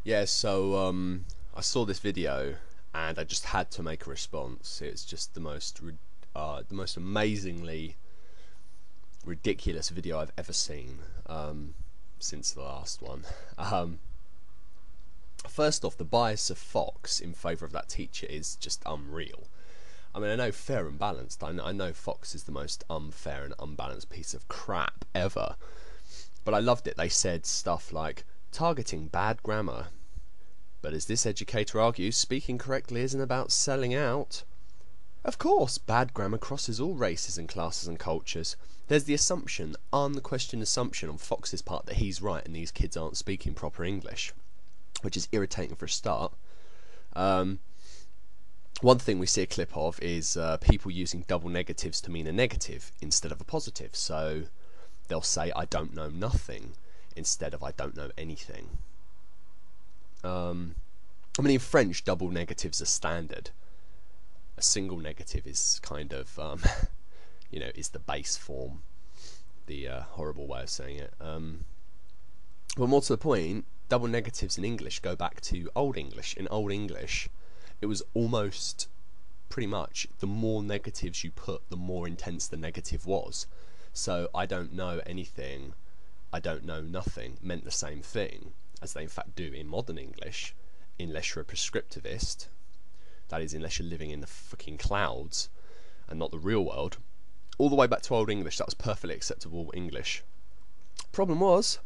Yeah, so I saw this video and I just had to make a response. It's just the most amazingly ridiculous video I've ever seen since the last one. First off, the bias of Fox in favour of that teacher is just unreal. I mean, I know fair and balanced. I know Fox is the most unfair and unbalanced piece of crap ever. But I loved it. They said stuff like, targeting bad grammar. But as this educator argues, speaking correctly isn't about selling out. Of course, bad grammar crosses all races and classes and cultures. There's the assumption, unquestioned assumption on Fox's part that he's right and these kids aren't speaking proper English, which is irritating for a start. One thing we see a clip of is people using double negatives to mean a negative instead of a positive. So they'll say, I don't know nothing, instead of I don't know anything. I mean, in French, double negatives are standard. A single negative is kind of, is the base form. The horrible way of saying it. But more to the point, double negatives in English go back to Old English. In Old English, it was almost pretty much the more negatives you put, the more intense the negative was. So I don't know anything, I don't know nothing meant the same thing as they in fact do in modern English, unless you're a prescriptivist. That is, unless you're living in the fucking clouds and not the real world. All the way back to Old English, that was perfectly acceptable English. Problem was,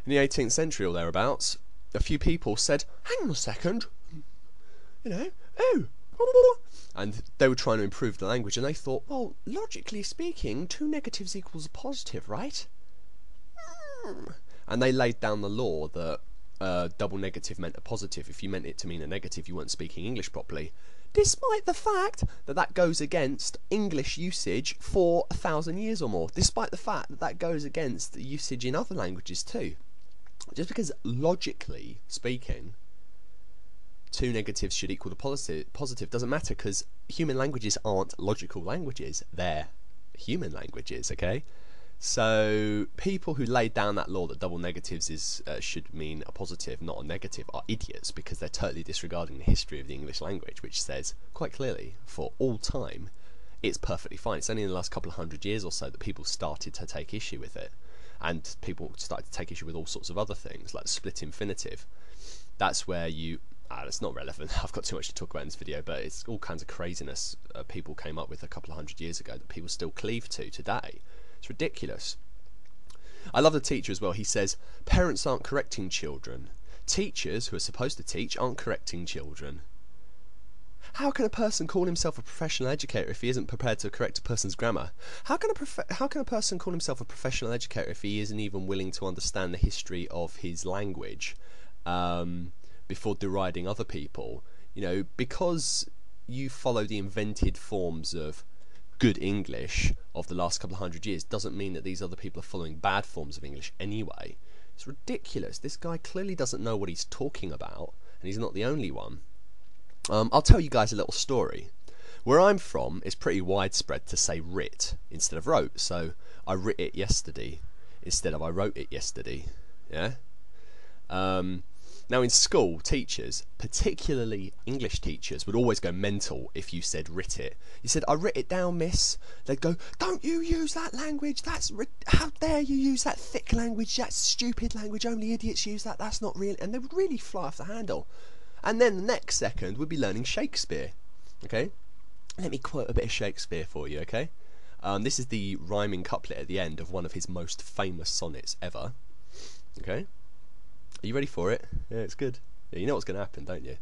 in the 18th century or thereabouts, a few people said, hang on a second, and they were trying to improve the language, and they thought, well, logically speaking, two negatives equals a positive, right? And they laid down the law that double negative meant a positive. If you meant it to mean a negative, you weren't speaking English properly, despite the fact that that goes against English usage for 1,000 years or more, despite the fact that that goes against usage in other languages too. Just because logically speaking two negatives should equal the positive doesn't matter, because human languages aren't logical languages, they're human languages, okay? So people who laid down that law that double negatives should mean a positive, not a negative, are idiots, because they're totally disregarding the history of the English language, which says quite clearly, for all time, it's perfectly fine. It's only in the last couple of 100 years or so that people started to take issue with it, and people started to take issue with all sorts of other things, like the split infinitive. That's where you... that's not relevant, I've got too much to talk about in this video, but it's all kinds of craziness people came up with a couple of 100 years ago that people still cleave to today. It's ridiculous. I love the teacher as well. He says, parents aren't correcting children. Teachers who are supposed to teach aren't correcting children. How can a person call himself a professional educator if he isn't prepared to correct a person's grammar? How can a person call himself a professional educator if he isn't even willing to understand the history of his language before deriding other people? Because you follow the invented forms of good English of the last couple of 100 years doesn't mean that these other people are following bad forms of English anyway. It's ridiculous. This guy clearly doesn't know what he's talking about, and he's not the only one. I'll tell you guys a little story. Where I'm from, it's pretty widespread to say writ instead of wrote, so I writ it yesterday instead of I wrote it yesterday. Yeah? Now in school, teachers, particularly English teachers, would always go mental if you said writ it. You said, I writ it down, miss. They'd go, don't you use that language, how dare you use that thick language, that stupid language, only idiots use that, that's not real. And they would really fly off the handle. And then the next second we'd be learning Shakespeare. Okay? Let me quote a bit of Shakespeare for you, okay? This is the rhyming couplet at the end of one of his most famous sonnets ever. Okay? Are you ready for it? Yeah, it's good. Yeah, you know what's going to happen, don't you?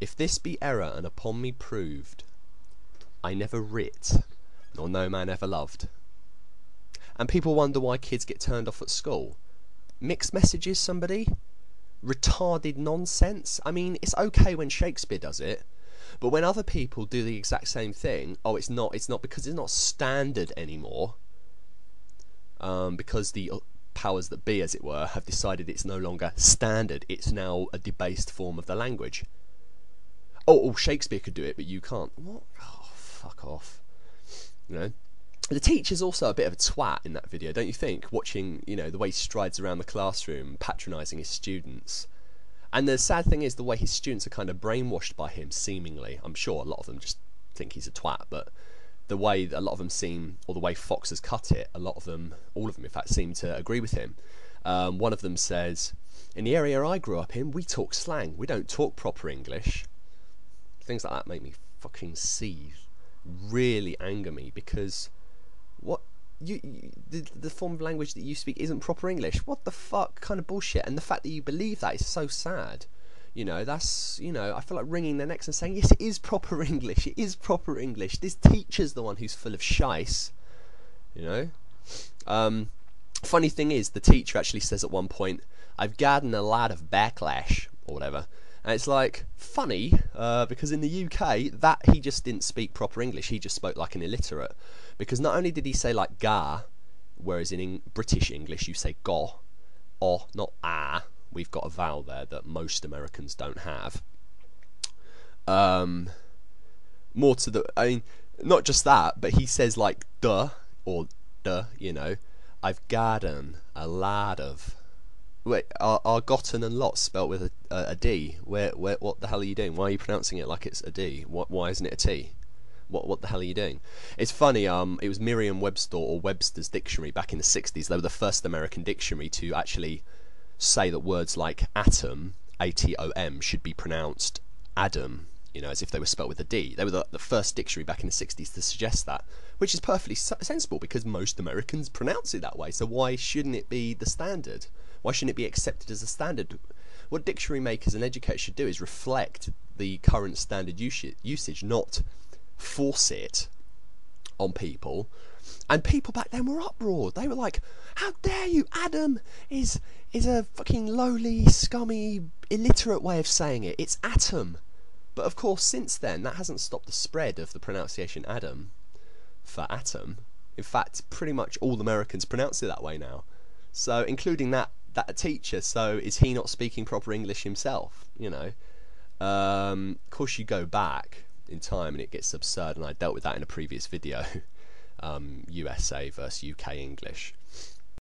If this be error and upon me proved, I never writ, nor no man ever loved. And people wonder why kids get turned off at school. Mixed messages, somebody? Retarded nonsense? I mean, it's okay when Shakespeare does it, but when other people do the exact same thing, oh, it's not because it's not standard anymore. Because the powers that be, as it were, have decided it's no longer standard, it's now a debased form of the language. Oh, Shakespeare could do it, but you can't. What? Oh, fuck off. The teacher's also a bit of a twat in that video, don't you think? Watching, the way he strides around the classroom, patronising his students. And the sad thing is the way his students are kind of brainwashed by him, seemingly. I'm sure a lot of them just think he's a twat, but the way a lot of them seem, or the way Fox has cut it, a lot of them, all of them in fact, seem to agree with him. One of them says, in the area I grew up in, we talk slang, we don't talk proper English. Things like that make me fucking seethe, really anger me, because what the form of language that you speak isn't proper English. What the fuck kind of bullshit? And the fact that you believe that is so sad. You know, that's, you know, I feel like wringing their necks and saying, yes, it is proper English, it is proper English. This teacher's the one who's full of shice, you know. Funny thing is, the teacher actually says at one point, I've gotten a lot of backlash, or whatever. And it's like, funny, because in the UK, that he just didn't speak proper English, he just spoke like an illiterate. Because not only did he say like ga, whereas in British English you say go, or, not ah. We've got a vowel there that most Americans don't have. More to the, I mean, not just that, but he says like duh, or duh, you know. I've gotten a lot of... Wait, are gotten and lot spelt with a D? What the hell are you doing? Why are you pronouncing it like it's a D? Why isn't it a T? What the hell are you doing? It's funny, it was Merriam-Webster or Webster's dictionary back in the 60s. They were the first American dictionary to actually say that words like atom, A-T-O-M, should be pronounced Adam, you know, as if they were spelt with a D. They were the first dictionary back in the 60s to suggest that, which is perfectly sensible because most Americans pronounce it that way, so why shouldn't it be the standard? Why shouldn't it be accepted as a standard? What dictionary makers and educators should do is reflect the current standard usage, not force it on people. And people back then were uproared. They were like, how dare you, Adam is a fucking lowly, scummy, illiterate way of saying it. It's atom. But of course, since then, that hasn't stopped the spread of the pronunciation Adam for atom. In fact, pretty much all Americans pronounce it that way now. So, including that teacher, so is he not speaking proper English himself, you know? Of course, you go back in time and it gets absurd, and I dealt with that in a previous video. USA versus UK English.